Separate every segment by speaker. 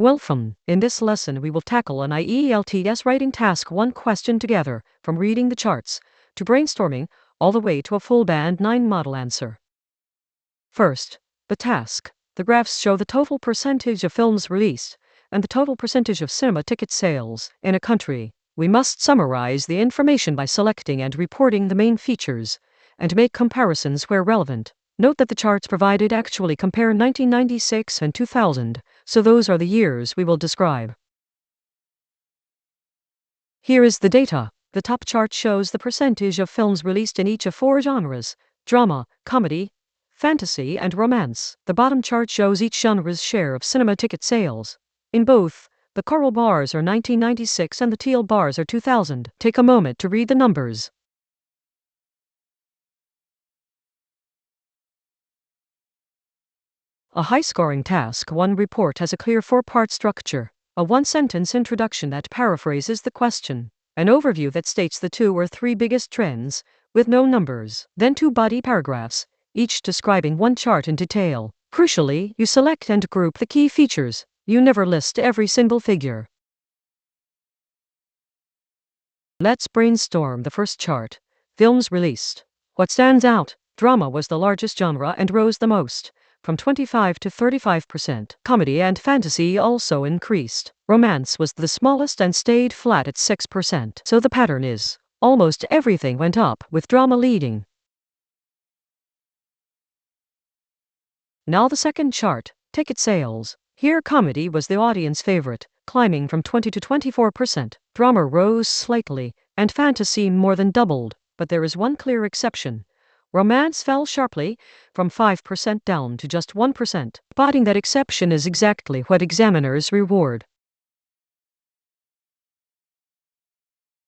Speaker 1: Welcome. In this lesson, we will tackle an ielts writing task 1 question together, from reading the charts to brainstorming, all the way to a full Band 9 model answer. First, the task. The graphs show the total percentage of films released and the total percentage of cinema ticket sales in a country. We must summarize the information by selecting and reporting the main features and make comparisons where relevant. Note that the charts provided actually compare 1996 and 2000, so those are the years we will describe. Here is the data. The top chart shows the percentage of films released in each of 4 genres: drama, comedy, fantasy, and romance. The bottom chart shows each genre's share of cinema ticket sales. In both, the coral bars are 1996 and the teal bars are 2000. Take a moment to read the numbers. A high-scoring Task 1 report has a clear 4-part structure: a 1-sentence introduction that paraphrases the question, an overview that states the 2 or 3 biggest trends, with no numbers, then 2 body paragraphs, each describing one chart in detail. Crucially, you select and group the key features. You never list every single figure. Let's brainstorm the first chart. Films released. What stands out? Drama was the largest genre and rose the most, from 25 to 35%. Comedy and fantasy also increased. Romance was the smallest and stayed flat at 6%. So the pattern is, almost everything went up, with drama leading. Now the second chart, ticket sales. Here comedy was the audience favorite, climbing from 20 to 24%. Drama rose slightly, and fantasy more than doubled, but there is one clear exception. Romance fell sharply, from 5% down to just 1%. Spotting that exception is exactly what examiners reward.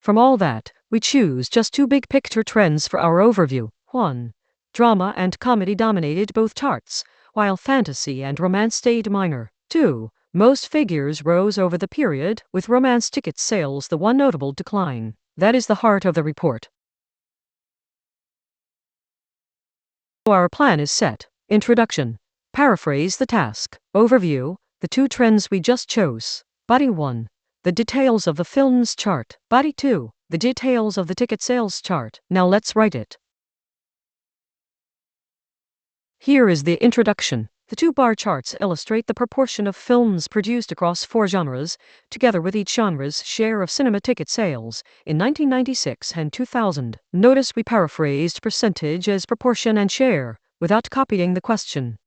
Speaker 1: From all that, we choose just 2 big picture trends for our overview. 1. Drama and comedy dominated both charts, while fantasy and romance stayed minor. 2. Most figures rose over the period, with romance ticket sales the one notable decline. That is the heart of the report. Our plan is set. Introduction. Paraphrase the task. Overview. The 2 trends we just chose. Body 1. The details of the film's chart. Body 2. The details of the ticket sales chart. Now let's write it. Here is the introduction. The 2 bar charts illustrate the proportion of films produced across 4 genres, together with each genre's share of cinema ticket sales in 1996 and 2000. Notice we paraphrased percentage as proportion and share, without copying the question.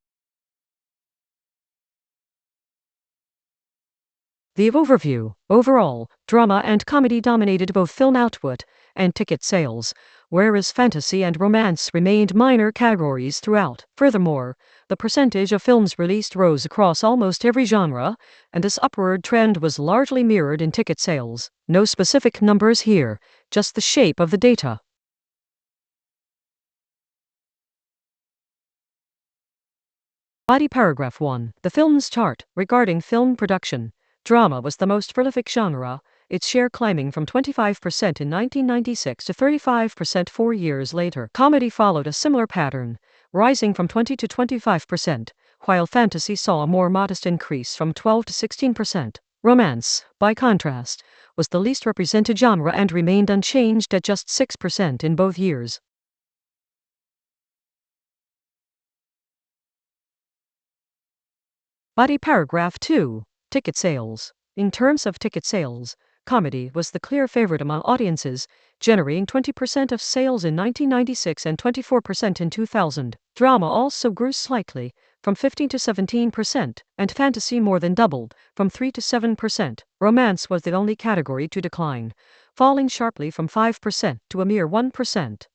Speaker 1: The overview. Overall, drama and comedy dominated both film output and ticket sales, whereas fantasy and romance remained minor categories throughout. Furthermore, the percentage of films released rose across almost every genre, and this upward trend was largely mirrored in ticket sales. No specific numbers here, just the shape of the data. Body paragraph 1. The film's chart. Regarding film production, drama was the most prolific genre, its share climbing from 25% in 1996 to 35% 4 years later. Comedy followed a similar pattern, rising from 20 to 25%, while fantasy saw a more modest increase from 12 to 16%. Romance, by contrast, was the least represented genre and remained unchanged at just 6% in both years. Body paragraph 2. Ticket sales. In terms of ticket sales, comedy was the clear favorite among audiences, generating 20% of sales in 1996 and 24% in 2000. Drama also grew slightly, from 15 to 17%, and fantasy more than doubled, from 3 to 7%. Romance was the only category to decline, falling sharply from 5% to a mere 1%.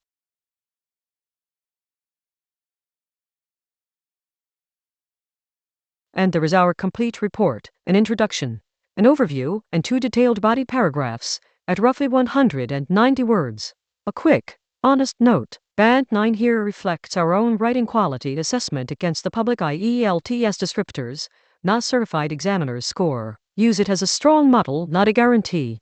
Speaker 1: And there is our complete report: an introduction, an overview, and 2 detailed body paragraphs, at roughly 190 words. A quick, honest note: Band 9 here reflects our own writing quality assessment against the public ielts descriptors, not certified examiner's score. Use it as a strong model, not a guarantee.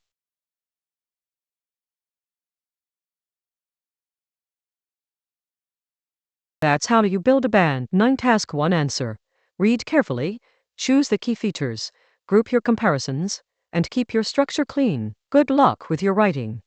Speaker 1: That's how you build a Band 9 Task 1 answer. Read carefully, choose the key features, group your comparisons, and keep your structure clean. Good luck with your writing.